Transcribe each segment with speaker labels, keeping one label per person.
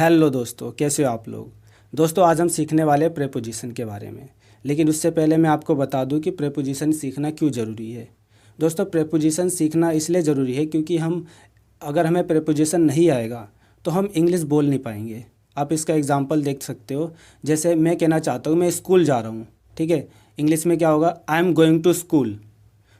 Speaker 1: Hello दोस्तों, कैसे हो आप लोग। दोस्तों, आज हम सीखने वाले हैं प्रेपोजिशन के बारे में। लेकिन उससे पहले मैं आपको बता दूं कि प्रेपोजिशन सीखना क्यों ज़रूरी है। दोस्तों, प्रेपोजिशन सीखना इसलिए ज़रूरी है क्योंकि अगर हमें प्रेपोजिशन नहीं आएगा तो हम इंग्लिश बोल नहीं पाएंगे। आप इसका एग्जांपल देख सकते हो। जैसे मैं कहना चाहता हूँ मैं स्कूल जा रहा हूँ, ठीक है। इंग्लिश में क्या होगा, I am going to school.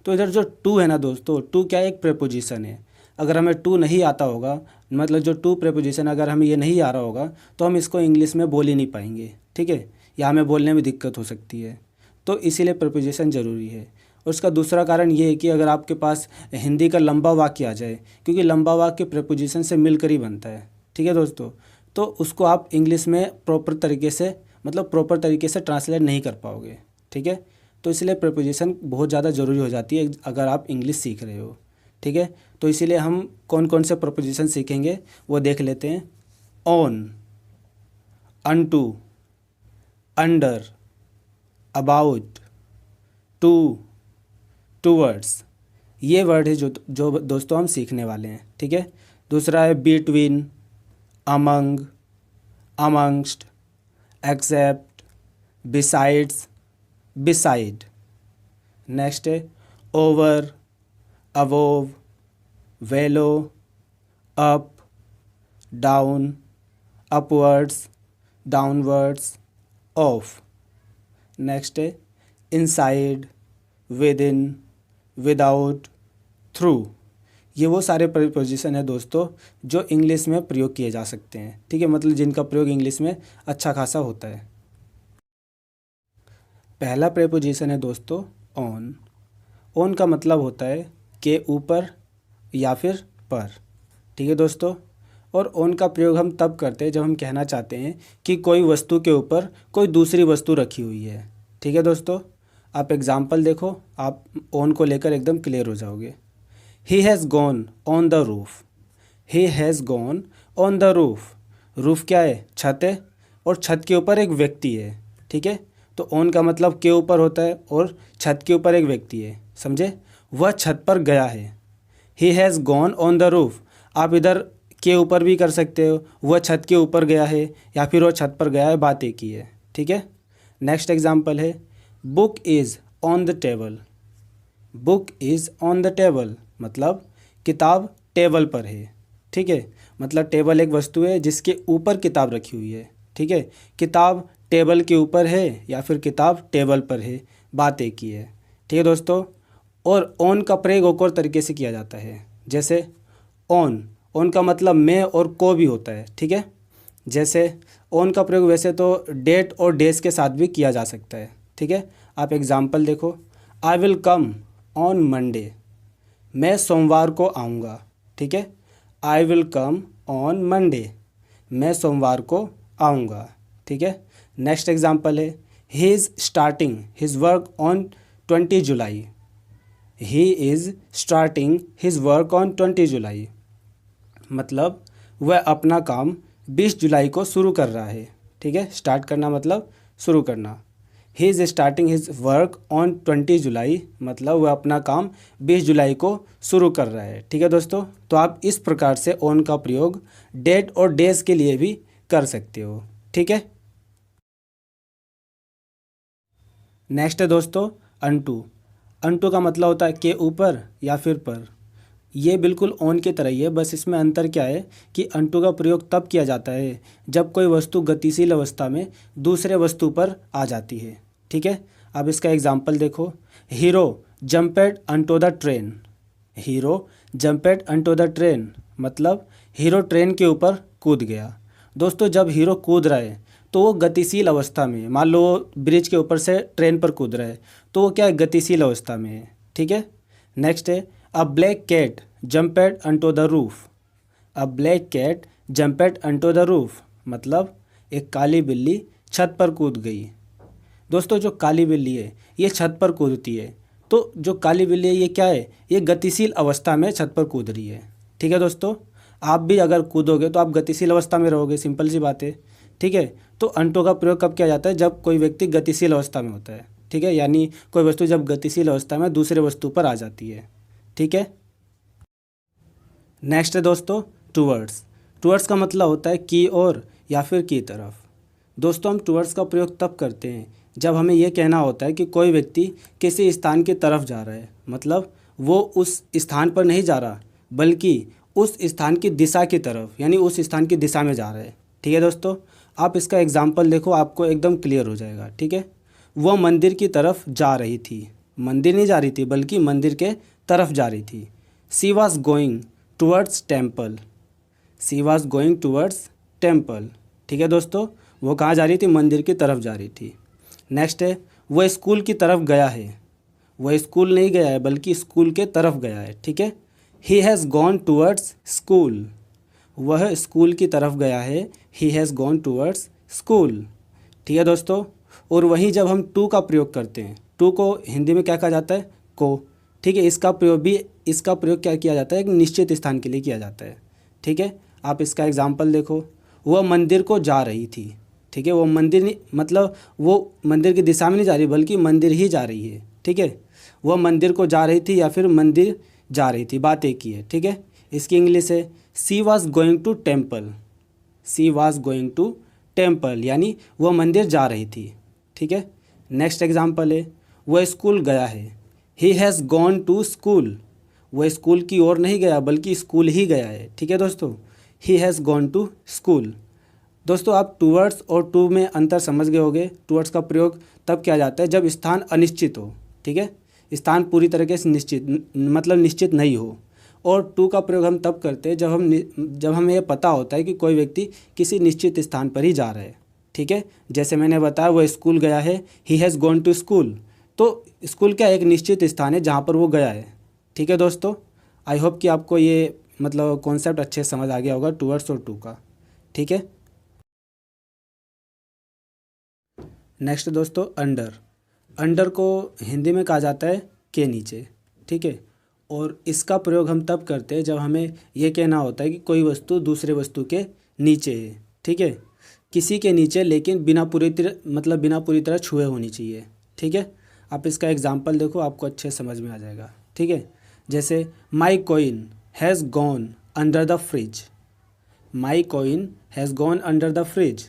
Speaker 1: तो इधर जो टू है ना दोस्तों, टू क्या है, एक प्रेपोजिशन है। अगर हमें टू नहीं आता होगा, मतलब जो टू प्रेपोजिशन अगर हमें ये नहीं आ रहा होगा तो हम इसको इंग्लिश में बोल ही नहीं पाएंगे, ठीक है। या हमें बोलने में दिक्कत हो सकती है। तो इसीलिए प्रेपोजिशन ज़रूरी है। और उसका दूसरा कारण ये है कि अगर आपके पास हिंदी का लंबा वाक्य आ जाए, क्योंकि लंबा वाक्य प्रेपोजिशन से मिलकर ही बनता है, ठीक है दोस्तों। तो उसको आप इंग्लिश में प्रॉपर तरीके से ट्रांसलेट नहीं कर पाओगे, ठीक है। तो इसलिए प्रेपोजिशन बहुत ज़्यादा ज़रूरी हो जाती है अगर आप इंग्लिश सीख रहे हो, ठीक है। तो इसीलिए हम कौन कौन से प्रेपोजिशन सीखेंगे वो देख लेते हैं। On, unto, under, about, to, towards, ये वर्ड है जो जो दोस्तों हम सीखने वाले हैं, ठीक है। दूसरा है between, among, amongst, except, besides, beside. Next है over, above, below, up, down, upwards, downwards, off. Next है inside, within, without, through. ये वो सारे प्रीपोजिशन है दोस्तों जो इंग्लिश में प्रयोग किए जा सकते हैं, ठीक है। मतलब जिनका प्रयोग इंग्लिश में अच्छा खासा होता है। पहला प्रीपोजिशन है दोस्तों ऑन। ऑन का मतलब होता है के ऊपर या फिर पर, ठीक है दोस्तों। और ऑन का प्रयोग हम तब करते हैं जब हम कहना चाहते हैं कि कोई वस्तु के ऊपर कोई दूसरी वस्तु रखी हुई है, ठीक है दोस्तों। आप एग्जाम्पल देखो, आप ऑन को लेकर एकदम क्लियर हो जाओगे। ही has gone on the roof. He has gone on the roof. Roof क्या है, छत है, और छत के ऊपर एक व्यक्ति है, ठीक है। तो ऑन का मतलब के ऊपर होता है और छत के ऊपर एक व्यक्ति है, समझे। वह छत पर गया है। He has gone on the roof. आप इधर के ऊपर भी कर सकते हो, वह छत के ऊपर गया है, या फिर वह छत पर गया है, बात एक ही है, ठीक है। नेक्स्ट एग्जाम्पल है book is on the table. Book is on the table मतलब किताब टेबल पर है, ठीक है। मतलब टेबल एक वस्तु है जिसके ऊपर किताब रखी हुई है, ठीक है। किताब टेबल के ऊपर है या फिर किताब टेबल पर है, बात एक ही है, ठीक है दोस्तों। और ऑन का प्रयोग एक और तरीके से किया जाता है, जैसे ऑन। ऑन का मतलब में और को भी होता है, ठीक है। जैसे ऑन का प्रयोग वैसे तो डेट और डेज के साथ भी किया जा सकता है, ठीक है। आप एग्जाम्पल देखो, I will come on Monday. मैं सोमवार को आऊँगा, ठीक है। I will come on Monday. मैं सोमवार को आऊँगा, ठीक है। नेक्स्ट एग्जाम्पल है he is starting his work on 20 July. He is starting his work on 20 जुलाई मतलब वह अपना काम 20 जुलाई को शुरू कर रहा है, ठीक है। स्टार्ट करना मतलब शुरू करना। He is starting his work on 20 जुलाई मतलब वह अपना काम 20 जुलाई को शुरू कर रहा है, ठीक है दोस्तों। तो आप इस प्रकार से ऑन का प्रयोग डेट और डेज के लिए भी कर सकते हो, ठीक है। नेक्स्ट है दोस्तों अनटू। अनटू का मतलब होता है के ऊपर या फिर पर। ये बिल्कुल ऑन की तरह ही है, बस इसमें अंतर क्या है कि अनटू का प्रयोग तब किया जाता है जब कोई वस्तु गतिशील अवस्था में दूसरे वस्तु पर आ जाती है, ठीक है। अब इसका एग्जाम्पल देखो, hero jumped onto the train. Hero jumped onto the train मतलब हीरो ट्रेन के ऊपर कूद गया। दोस्तों, जब हीरो कूद रहा है तो वो गतिशील अवस्था में, मान लो ब्रिज के ऊपर से ट्रेन पर कूद रहा है तो वो क्या है, गतिशील अवस्था में है, ठीक है। नेक्स्ट है a black cat jumped onto the roof. A black cat jumped onto the roof मतलब एक काली बिल्ली छत पर कूद गई। दोस्तों, जो काली बिल्ली है ये छत पर कूदती है, तो जो काली बिल्ली है ये क्या है, ये गतिशील अवस्था में छत पर कूद रही है, ठीक है दोस्तों। आप भी अगर कूदोगे तो आप गतिशील अवस्था में रहोगे, सिंपल सी बात है, ठीक है। तो अनटू का प्रयोग कब किया जाता है, जब कोई व्यक्ति गतिशील अवस्था में होता है, ठीक है। यानी कोई वस्तु जब गतिशील अवस्था में दूसरे वस्तु पर आ जाती है, ठीक है। नेक्स्ट है दोस्तों टूवर्ड्स। टुवर्ड्स का मतलब होता है की ओर या फिर की तरफ। दोस्तों हम टुवर्ड्स का प्रयोग तब करते हैं जब हमें यह कहना होता है कि कोई व्यक्ति किसी स्थान की तरफ जा रहा है, मतलब वो उस स्थान पर नहीं जा रहा बल्कि उस स्थान की दिशा की तरफ, यानी उस स्थान की दिशा में जा रहा है। ठीक है दोस्तों, आप इसका एग्जाम्पल देखो, आपको एकदम क्लियर हो जाएगा। ठीक है, वह मंदिर की तरफ जा रही थी, मंदिर नहीं जा रही थी बल्कि मंदिर के तरफ जा रही थी। She was going towards temple, she was going towards temple. ठीक है दोस्तों, वो कहाँ जा रही थी? मंदिर की तरफ जा रही थी। नेक्स्ट है वह स्कूल की तरफ गया है, वह स्कूल नहीं गया है बल्कि स्कूल के तरफ गया है। ठीक है, he has gone towards school, वह स्कूल की तरफ गया है, he has gone towards school. ठीक है दोस्तों, और वहीं जब हम टू का प्रयोग करते हैं, टू को हिंदी में क्या कहा जाता है? को। ठीक है, इसका प्रयोग क्या किया जाता है? एक निश्चित स्थान के लिए किया जाता है। ठीक है, आप इसका एग्जाम्पल देखो, वह मंदिर को जा रही थी। ठीक है, वो मंदिर नहीं, मतलब वो मंदिर की दिशा में नहीं जा रही बल्कि मंदिर ही जा रही है। ठीक है, वह मंदिर को जा रही थी या फिर मंदिर जा रही थी, बात एक ही है। ठीक है, इसकी इंग्लिश है she was going to temple, she was going to temple, यानी वह मंदिर जा रही थी। ठीक है, नेक्स्ट एग्जाम्पल है वह स्कूल गया है, he has gone to school, वह स्कूल की ओर नहीं गया बल्कि स्कूल ही गया है। ठीक है दोस्तों, he has gone to school. दोस्तों आप टूवर्ड्स और टू में अंतर समझ गए होंगे। टूवर्ड्स का प्रयोग तब किया जाता है जब स्थान अनिश्चित हो। ठीक है, स्थान पूरी तरीके से निश्चित नहीं हो। और टू का प्रयोग हम तब करते हैं जब हमें यह पता होता है कि कोई व्यक्ति किसी निश्चित स्थान पर ही जा रहा है। ठीक है, जैसे मैंने बताया वो स्कूल गया है, he has gone to school, तो स्कूल क्या एक निश्चित स्थान है जहाँ पर वो गया है। ठीक है दोस्तों, आई होप कि आपको ये कॉन्सेप्ट अच्छे समझ आ गया होगा टूवर्ड्स और टू का। ठीक है, नेक्स्ट दोस्तों अंडर, अंडर को हिंदी में कहा जाता है के नीचे। ठीक है, और इसका प्रयोग हम तब करते हैं जब हमें यह कहना होता है कि कोई वस्तु दूसरे वस्तु के नीचे है। ठीक है, किसी के नीचे लेकिन बिना पूरी तरह छुए होनी चाहिए। ठीक है, आप इसका एग्जाम्पल देखो, आपको अच्छे समझ में आ जाएगा। ठीक है, जैसे my coin has gone under the fridge, my coin has gone under the fridge,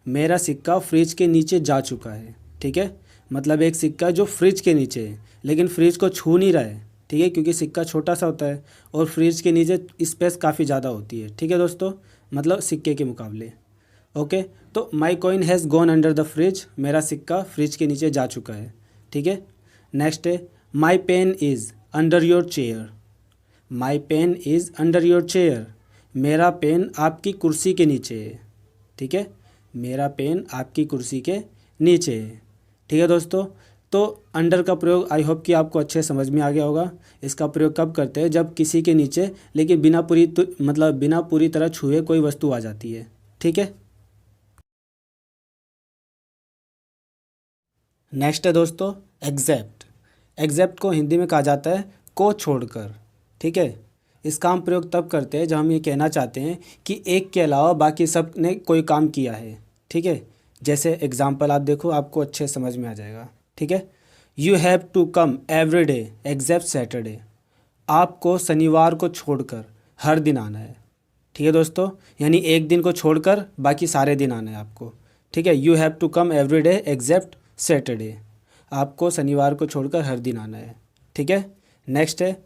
Speaker 1: मेरा सिक्का फ्रिज के नीचे जा चुका है। ठीक है, मतलब एक सिक्का जो फ्रिज के नीचे है लेकिन फ्रिज को छू नहीं रहा है। ठीक है, क्योंकि सिक्का छोटा सा होता है और फ्रिज के नीचे स्पेस काफ़ी ज़्यादा होती है। ठीक है दोस्तों, मतलब सिक्के के मुकाबले। ओके, तो my coin has gone under the fridge, मेरा सिक्का फ्रिज के नीचे जा चुका है। ठीक है, नेक्स्ट है my pen is under your chair, my pen is under your chair, मेरा पेन आपकी कुर्सी के नीचे है। ठीक है, मेरा पेन आपकी कुर्सी के नीचे है। ठीक है दोस्तों, तो अंडर का प्रयोग आई होप कि आपको अच्छे समझ में आ गया होगा। इसका प्रयोग कब करते हैं? जब किसी के नीचे लेकिन बिना पूरी तरह छुए कोई वस्तु आ जाती है। ठीक है, नेक्स्ट है दोस्तों एग्जैप्ट, एग्जैप्ट को हिंदी में कहा जाता है को छोड़कर। ठीक है, इसका हम प्रयोग तब करते हैं जब हम ये कहना चाहते हैं कि एक के अलावा बाकी सब ने कोई काम किया है। ठीक है, जैसे एग्जाम्पल आप देखो, आपको अच्छे समझ में आ जाएगा। ठीक है, you have to come every day except Saturday, आपको शनिवार को छोड़कर हर दिन आना है। ठीक है दोस्तों, यानी एक दिन को छोड़कर बाकी सारे दिन आना है आपको। ठीक है, you have to come every day except Saturday, आपको शनिवार को छोड़कर हर दिन आना है। ठीक है, नेक्स्ट है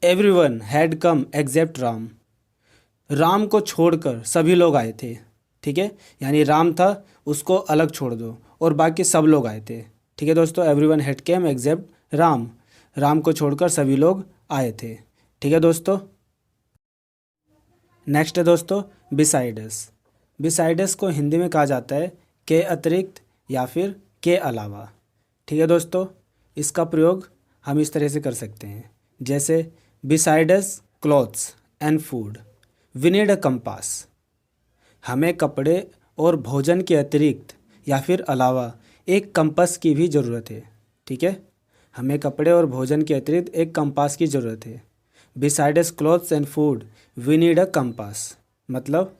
Speaker 1: everyone had come except Ram, Ram को छोड़कर सभी लोग आए थे। ठीक है, यानी राम था उसको अलग छोड़ दो और बाकी सब लोग आए थे। ठीक है दोस्तों, everyone had came except Ram, Ram को छोड़कर सभी लोग आए थे। ठीक है दोस्तों, नेक्स्ट है दोस्तों बिसाइडस, बिसाइडस को हिंदी में कहा जाता है के अतिरिक्त या फिर के अलावा। ठीक है दोस्तों, इसका प्रयोग हम इस तरह से कर सकते हैं, जैसे besides clothes and food we need a compass, हमें कपड़े और भोजन के अतिरिक्त या फिर अलावा एक कंपास की भी ज़रूरत है। ठीक है, हमें कपड़े और भोजन के अतिरिक्त एक कंपास की ज़रूरत है। Besides clothes and food we need a compass, मतलब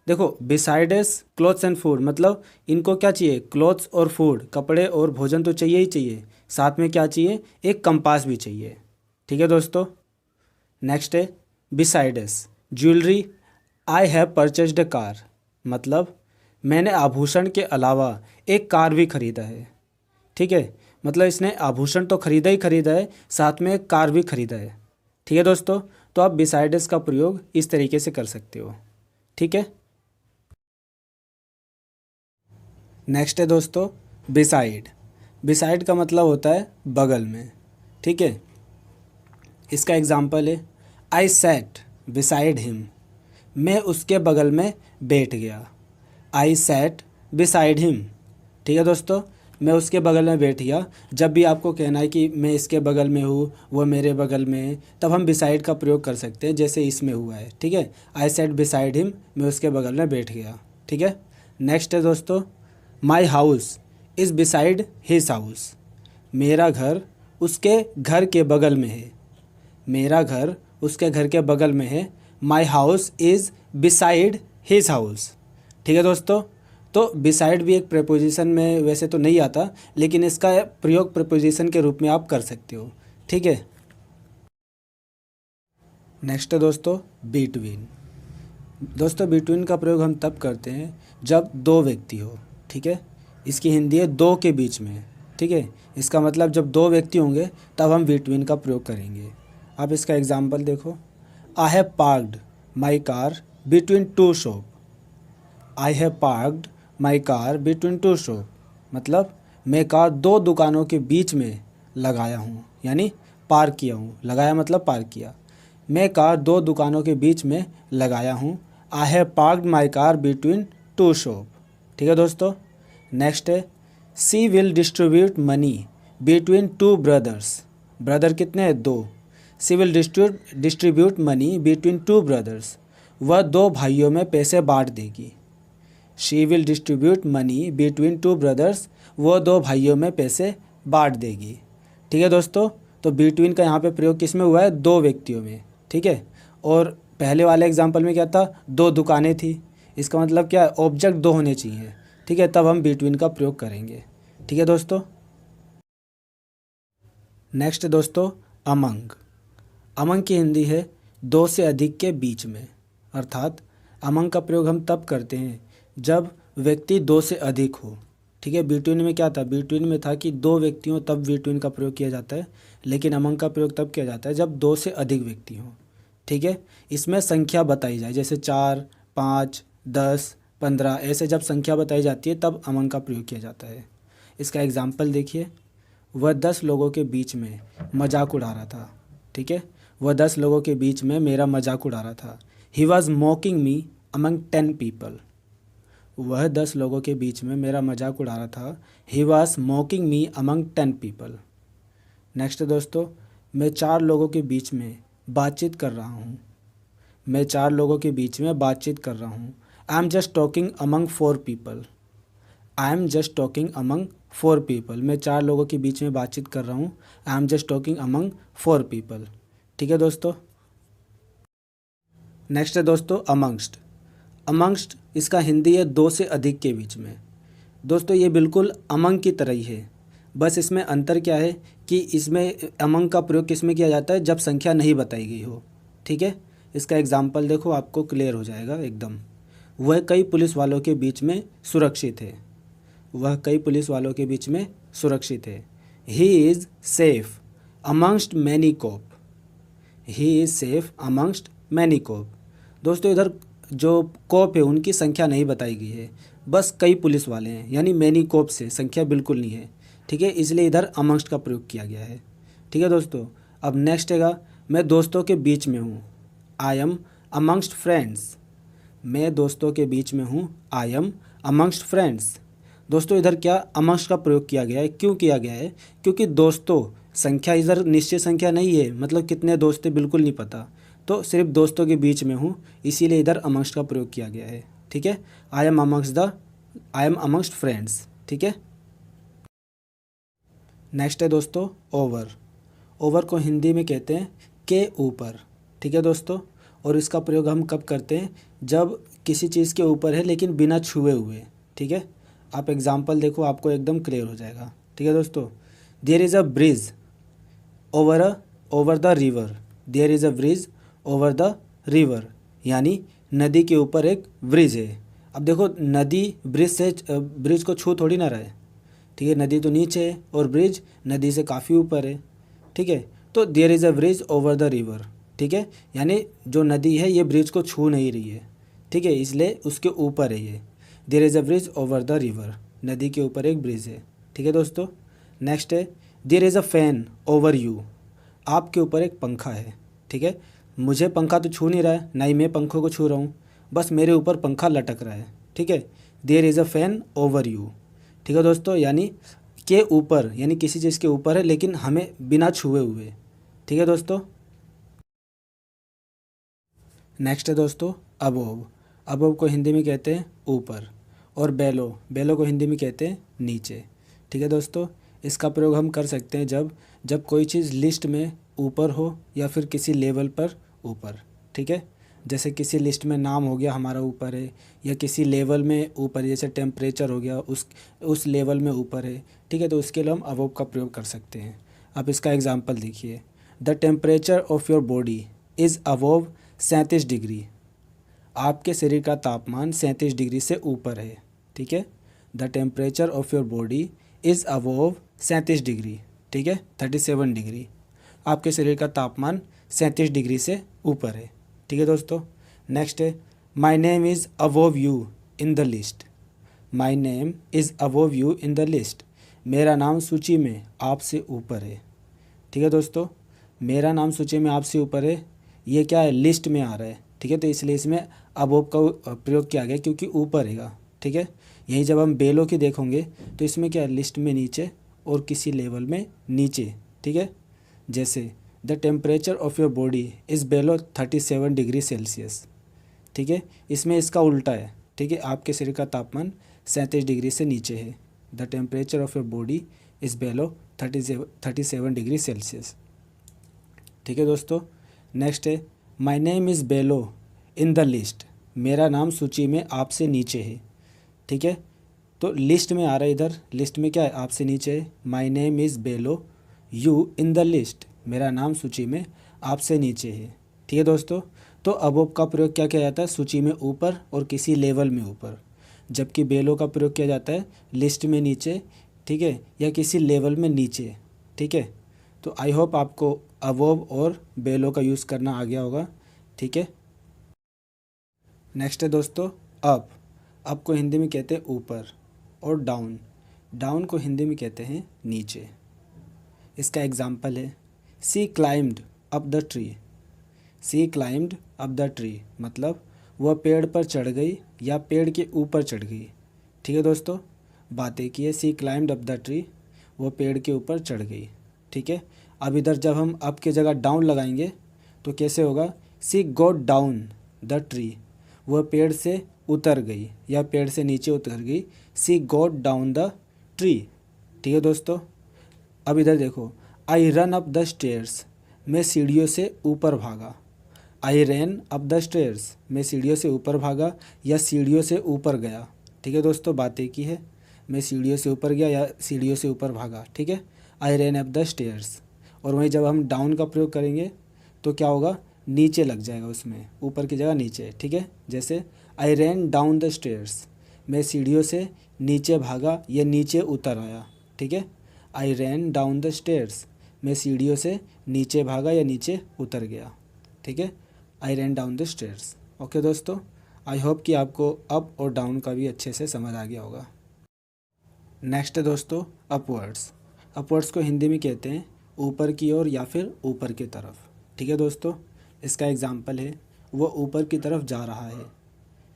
Speaker 1: देखो बिसाइडस क्लॉथ्स एंड फूड मतलब इनको क्या चाहिए? क्लॉथ्स और फूड, कपड़े और भोजन तो चाहिए ही चाहिए, साथ में क्या चाहिए? एक कंपास भी चाहिए। ठीक है दोस्तों, नेक्स्ट है besides jewellery I have purchased a car, मतलब मैंने आभूषण के अलावा एक कार भी खरीदा है। ठीक है, मतलब इसने आभूषण तो खरीदा ही खरीदा है, साथ में एक कार भी खरीदा है। ठीक है दोस्तों, तो आप बिसाइड्स का प्रयोग इस तरीके से कर सकते हो। ठीक है, नेक्स्ट है दोस्तों बिसाइड। बिसाइड का मतलब होता है बगल में। ठीक है, इसका एग्जाम्पल है आई सैट बिसाइड हिम, मैं उसके बगल में बैठ गया। I sat beside him. ठीक है दोस्तों, मैं उसके बगल में बैठ गया। जब भी आपको कहना है कि मैं इसके बगल में हूँ, वो मेरे बगल में है, तब हम बिसाइड का प्रयोग कर सकते हैं, जैसे इसमें हुआ है। ठीक है, आई सैट बिसाइड हिम, मैं उसके बगल में बैठ गया। ठीक है, नेक्स्ट है दोस्तों my house is beside his house, मेरा घर उसके घर के बगल में है। मेरा घर उसके घर के बगल में है। My house is beside his house. ठीक है दोस्तों, तो बिसाइड भी एक प्रेपोजिशन में वैसे तो नहीं आता, लेकिन इसका प्रयोग प्रेपोजिशन के रूप में आप कर सकते हो। ठीक है, नेक्स्ट है दोस्तों बिटवीन। दोस्तों बिटवीन का प्रयोग हम तब करते हैं जब दो व्यक्ति हो। ठीक है, इसकी हिंदी है दो के बीच में। ठीक है, इसका मतलब जब दो व्यक्ति होंगे तब हम बिटवीन का प्रयोग करेंगे। आप इसका एग्जाम्पल देखो, आई have parked my car between two shop. I have parked my car between two shop, मतलब मैं कार दो दुकानों के बीच में लगाया हूँ, यानी पार्क किया हूँ। लगाया मतलब पार्क किया। मैं कार दो दुकानों के बीच में लगाया हूँ। I have parked my car between two shop. ठीक है दोस्तों, नेक्स्ट है she will distribute money between two brothers. Brother कितने हैं? दो। She will distribute money between two brothers, वह दो भाइयों में पैसे बांट देगी। She will distribute money between two brothers, वो दो भाइयों में पैसे बांट देगी। ठीक है दोस्तों, तो बिटवीन का यहाँ पे प्रयोग किस में हुआ है? दो व्यक्तियों में। ठीक है, और पहले वाले एग्जाम्पल में क्या था? दो दुकानें थी। इसका मतलब क्या है? ऑब्जेक्ट दो होने चाहिए। ठीक है, तब हम बिटवीन का प्रयोग करेंगे। ठीक है दोस्तों, नेक्स्ट दोस्तों अमंग। अमंग की हिंदी है दो से अधिक के बीच में, अर्थात अमंग का प्रयोग हम तब करते हैं जब व्यक्ति दो से अधिक हो। ठीक है, बिटवीन में क्या था? बिटवीन में था कि दो व्यक्ति हों तब बिटवीन का प्रयोग किया जाता है, लेकिन अमंग का प्रयोग तब किया जाता है जब दो से अधिक व्यक्ति हों। ठीक है, इसमें संख्या बताई जाए, जैसे 4, 5, 10, 15, ऐसे जब संख्या बताई जाती है तब अमंग का प्रयोग किया जाता है। इसका एग्जाम्पल देखिए, वह 10 लोगों के बीच में मजाक उड़ा रहा था। ठीक है, वह 10 लोगों के बीच में मेरा मजाक उड़ा रहा था। He was मॉकिंग me among 10 people. वह 10 लोगों के बीच में मेरा मजाक उड़ा रहा था। He was मॉकिंग me among 10 people. Next दोस्तों, मैं 4 लोगों के बीच में बातचीत कर रहा हूँ। मैं 4 लोगों के बीच में बातचीत कर रहा हूँ। I am just talking among 4 people. I am just talking among 4 people. मैं 4 लोगों के बीच में बातचीत कर रहा हूँ। I am just talking among 4 people. ठीक है दोस्तों, नेक्स्ट है दोस्तों अमंगस्ट। अमंगस्ट इसका हिंदी है दो से अधिक के बीच में। दोस्तों ये बिल्कुल अमंग की तरह ही है, बस इसमें अंतर क्या है कि इसमें अमंग का प्रयोग किस में किया जाता है? जब संख्या नहीं बताई गई हो। ठीक है, इसका एग्जाम्पल देखो, आपको क्लियर हो जाएगा एकदम। वह कई पुलिस वालों के बीच में सुरक्षित है। वह कई पुलिस वालों के बीच में सुरक्षित है। He is safe amongst many cop. He is safe amongst many cop. दोस्तों इधर जो कॉप है उनकी संख्या नहीं बताई गई है, बस कई पुलिस वाले हैं, यानी मैनी कॉप से संख्या बिल्कुल नहीं है। ठीक है, इसलिए इधर अमंगस्ट का प्रयोग किया गया है। ठीक है दोस्तों, अब नेक्स्ट हैगा मैं दोस्तों के बीच में हूँ। I am amongst friends. मैं दोस्तों के बीच में हूँ। I am amongst friends. दोस्तों इधर क्या अमंगस्ट का प्रयोग किया गया है? क्यों किया गया है? क्योंकि दोस्तों संख्या इधर निश्चित संख्या नहीं है, मतलब कितने दोस्त हैं बिल्कुल नहीं पता, तो सिर्फ दोस्तों के बीच में हूँ, इसीलिए इधर अमंगस्ट का प्रयोग किया गया है। ठीक है, आई एम अमंगस्ट फ्रेंड्स। ठीक है, नेक्स्ट है दोस्तों ओवर। ओवर को हिंदी में कहते हैं के ऊपर। ठीक है दोस्तों, और इसका प्रयोग हम कब करते हैं? जब किसी चीज़ के ऊपर है लेकिन बिना छुए हुए। ठीक है, आप एग्जाम्पल देखो, आपको एकदम क्लियर हो जाएगा। ठीक है दोस्तों, there is a bridge over the river. There is a bridge over the river, यानी नदी के ऊपर एक ब्रिज है। अब देखो नदी ब्रिज को छू थोड़ी ना रहा है, ठीक है, नदी तो नीचे है और ब्रिज नदी से काफ़ी ऊपर है, ठीक है। तो there is a bridge over the river, ठीक है, यानी जो नदी है ये ब्रिज को छू नहीं रही है, ठीक है, इसलिए उसके ऊपर है ये। There is a bridge over the river, नदी के ऊपर एक ब्रिज है, ठीक है दोस्तों। नेक्स्ट है there is a fan over you, आपके ऊपर एक पंखा है, ठीक है। मुझे पंखा तो छू नहीं रहा है, ना ही मैं पंखों को छू रहा हूँ, बस मेरे ऊपर पंखा लटक रहा है, ठीक है। There is a fan over you, ठीक है दोस्तों, यानी के ऊपर, यानी किसी चीज़ के ऊपर है लेकिन हमें बिना छुए हुए, ठीक है दोस्तों। नेक्स्ट है दोस्तों अबोव, अबोव को हिंदी में कहते हैं ऊपर, और बेलो, बेलो को हिंदी में कहते हैं नीचे, ठीक है दोस्तों। इसका प्रयोग हम कर सकते हैं जब जब कोई चीज़ लिस्ट में ऊपर हो या फिर किसी लेवल पर ऊपर, ठीक है। जैसे किसी लिस्ट में नाम हो गया हमारा ऊपर है, या किसी लेवल में ऊपर है, जैसे टेम्परेचर हो गया उस लेवल में ऊपर है, ठीक है। तो उसके लिए हम अबोव का प्रयोग कर सकते हैं। अब इसका एग्जांपल देखिए, the temperature of your body is above 37 degree, आपके शरीर का तापमान 37 डिग्री से ऊपर है, ठीक है। The temperature of your body is above 37 degree, ठीक है, 37 डिग्री, आपके शरीर का तापमान 37 डिग्री से ऊपर है, ठीक है दोस्तों। नेक्स्ट है my name is above you in the list, my name is above you in the list, मेरा नाम सूची में आपसे ऊपर है, ठीक है दोस्तों। मेरा नाम सूची में आपसे ऊपर है, ये क्या है, लिस्ट में आ रहा है, ठीक है, तो इसलिए इसमें अबोव का प्रयोग किया गया क्योंकि ऊपर रहेगा, ठीक है। यही जब हम बेलो की देखोगे तो इसमें क्या है, लिस्ट में नीचे और किसी लेवल में नीचे, ठीक है। जैसे the temperature of your body is below 37 degree Celsius, ठीक है, इसमें इसका उल्टा है, ठीक है, आपके शरीर का तापमान 37 डिग्री से नीचे है। The temperature of your body is below 37 degree Celsius, ठीक है दोस्तों। नेक्स्ट है my name is below in the list, मेरा नाम सूची में आपसे नीचे है, ठीक है। तो लिस्ट में आ रहा है, इधर लिस्ट में क्या है, आपसे नीचे है। My name is below you in the list, मेरा नाम सूची में आपसे नीचे है, ठीक है दोस्तों। तो अबोव का प्रयोग क्या किया जाता है, सूची में ऊपर और किसी लेवल में ऊपर, जबकि बेलो का प्रयोग किया जाता है लिस्ट में नीचे, ठीक है, या किसी लेवल में नीचे, ठीक है। तो आई होप आपको अबोव और बेलो का यूज़ करना आ गया होगा, ठीक है। नेक्स्ट है दोस्तों अप, अप को हिंदी में कहते हैं ऊपर, और डाउन, डाउन को हिंदी में कहते हैं नीचे। इसका एग्जाम्पल है she climbed up the tree, she climbed up the tree मतलब वह पेड़ पर चढ़ गई या पेड़ के ऊपर चढ़ गई, ठीक है दोस्तों। बातें की है she climbed up the tree, वो पेड़ के ऊपर चढ़ गई, ठीक है। अब इधर जब हम अप की जगह डाउन लगाएंगे तो कैसे होगा, सी गोट डाउन द ट्री, वह पेड़ से उतर गई या पेड़ से नीचे उतर गई, सी गोट डाउन द ट्री, ठीक है दोस्तों। अब इधर देखो I run up the stairs, मैं सीढ़ियों से ऊपर भागा, आई रैन अप द स्टेयर्स, मैं सीढ़ियों से ऊपर भागा या सीढ़ियों से ऊपर गया, ठीक है दोस्तों। बातें की है मैं सीढ़ियों से ऊपर गया या सीढ़ियों से ऊपर भागा, ठीक है, I rain up the stairs. और वहीं जब हम डाउन का प्रयोग करेंगे तो क्या होगा, नीचे लग जाएगा, उसमें ऊपर की जगह नीचे, ठीक है। जैसे आई रैन डाउन द स्टेयर्स, मैं सीढ़ियों से नीचे भागा या नीचे उतर आया, ठीक है। I ran down the stairs, मैं सीढ़ियों से नीचे भागा या नीचे उतर गया, ठीक है। I ran down the stairs. Okay दोस्तों, आई होप कि आपको अप और डाउन का भी अच्छे से समझ आ गया होगा। नेक्स्ट है दोस्तों अपवर्ड्स, अपवर्ड्स को हिंदी में कहते हैं ऊपर की ओर या फिर ऊपर की तरफ, ठीक है दोस्तों। इसका एग्जाम्पल है वह ऊपर की तरफ जा रहा है,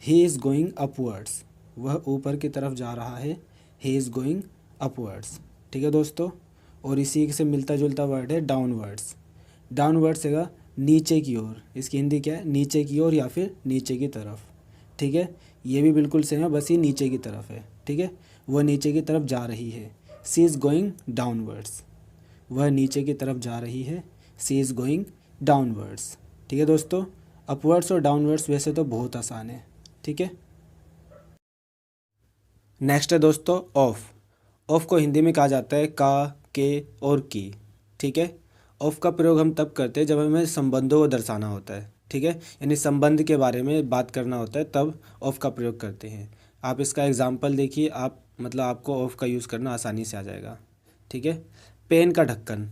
Speaker 1: ही इज़ गोइंग अपवर्ड्स, वह ऊपर की तरफ जा रहा है, ही इज़ गोइंग अपवर्ड्स, ठीक है दोस्तों। और इसी से मिलता जुलता वर्ड है डाउनवर्ड्स, डाउनवर्ड्स है नीचे की ओर, इसकी हिंदी क्या है, नीचे की ओर या फिर नीचे की तरफ, ठीक है। ये भी बिल्कुल सेम है, बस ये नीचे की तरफ है, ठीक है। वह नीचे की तरफ जा रही है, सी इज़ गोइंग डाउनवर्ड्स, वह नीचे की तरफ जा रही है, सी इज़ गोइंग डाउनवर्ड्स, ठीक है दोस्तों। अपवर्ड्स और डाउनवर्ड्स वैसे तो बहुत आसान है, ठीक है। नेक्स्ट है दोस्तों ऑफ, ऑफ को हिंदी में कहा जाता है का, के और की, ठीक है। ऑफ का प्रयोग हम तब करते हैं जब हमें संबंधों को दर्शाना होता है, ठीक है, यानी संबंध के बारे में बात करना होता है तब ऑफ का प्रयोग करते हैं। आप इसका एग्जाम्पल देखिए, आप मतलब आपको ऑफ का यूज़ करना आसानी से आ जाएगा। ठीक है, पेन का ढक्कन,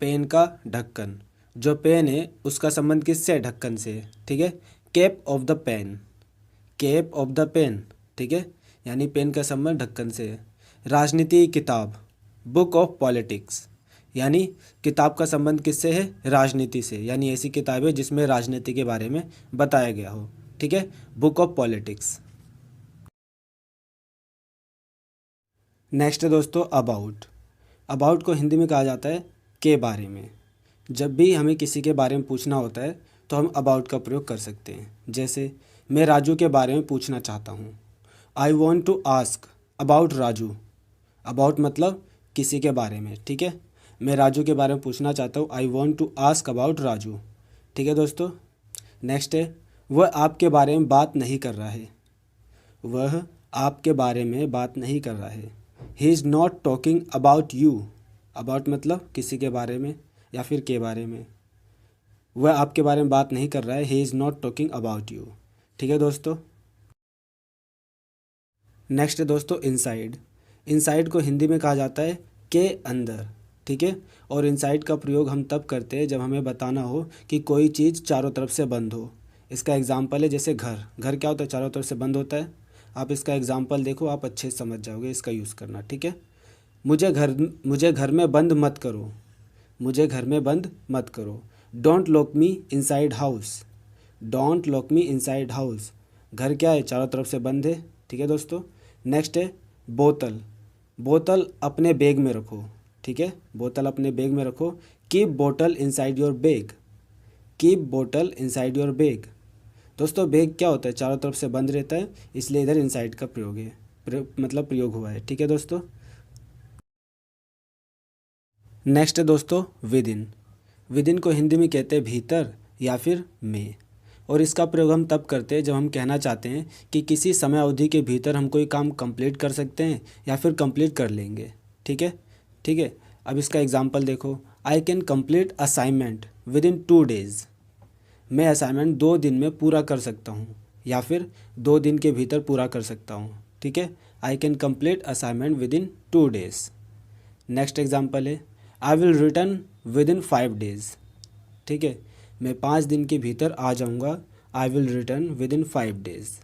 Speaker 1: पेन का ढक्कन, जो पेन है उसका संबंध किससे है? ढक्कन से। ठीक है, cap of the pen, cap of the pen, ठीक है, यानी पेन का संबंध ढक्कन से है। राजनीति की किताब, बुक ऑफ पॉलिटिक्स, यानी किताब का संबंध किससे है? राजनीति से, यानी ऐसी किताब है जिसमें राजनीति के बारे में बताया गया हो। ठीक है, बुक ऑफ पॉलिटिक्स। नेक्स्ट है दोस्तों अबाउट। अबाउट को हिंदी में कहा जाता है के बारे में। जब भी हमें किसी के बारे में पूछना होता है तो हम अबाउट का प्रयोग कर सकते हैं। जैसे मैं राजू के बारे में पूछना चाहता हूँ, I want to ask about Raju. About मतलब किसी के बारे में। ठीक है, मैं राजू के बारे में पूछना चाहता हूँ, I want to ask about Raju. ठीक है दोस्तों, नेक्स्ट है वह आपके बारे में बात नहीं कर रहा है, वह आपके बारे में बात नहीं कर रहा है। He is not talking about you. About मतलब किसी के बारे में या फिर के बारे में। वह आपके बारे में बात नहीं कर रहा है, he is not talking about you. ठीक है दोस्तों, नेक्स्ट है दोस्तों इनसाइड। इनसाइड को हिंदी में कहा जाता है के अंदर। ठीक है, और इनसाइड का प्रयोग हम तब करते हैं जब हमें बताना हो कि कोई चीज़ चारों तरफ से बंद हो। इसका एग्जाम्पल है जैसे घर, घर क्या होता है? चारों तरफ से बंद होता है। आप इसका एग्जाम्पल देखो, आप अच्छे से समझ जाओगे इसका यूज़ करना। ठीक है, मुझे घर में बंद मत करो, मुझे घर में बंद मत करो। Don't lock me inside house, don't lock me inside house. घर क्या है? चारों तरफ से बंद है। ठीक है दोस्तों, नेक्स्ट है बोतल। बोतल अपने बैग में रखो। ठीक है, बोतल अपने बैग में रखो। कीप बोतल इनसाइड योर बैग, कीप बोतल इनसाइड योर बैग। दोस्तों बैग क्या होता है? चारों तरफ से बंद रहता है, इसलिए इधर इनसाइड का प्रयोग है, मतलब प्रयोग हुआ है। ठीक है दोस्तों, नेक्स्ट है दोस्तों विद इन। विद इन को हिंदी में कहते हैं भीतर या फिर में, और इसका प्रयोग हम तब करते हैं जब हम कहना चाहते हैं कि किसी समय अवधि के भीतर हम कोई काम कंप्लीट कर सकते हैं या फिर कंप्लीट कर लेंगे। ठीक है, ठीक है, अब इसका एग्जांपल देखो, आई can complete assignment within 2 days। मैं असाइनमेंट 2 दिन में पूरा कर सकता हूँ या फिर 2 दिन के भीतर पूरा कर सकता हूँ। ठीक है, I can complete assignment within 2 days। Next example है I will return within 5 days। ठीक है, मैं 5 दिन के भीतर आ जाऊँगा, आई will return within 5 days।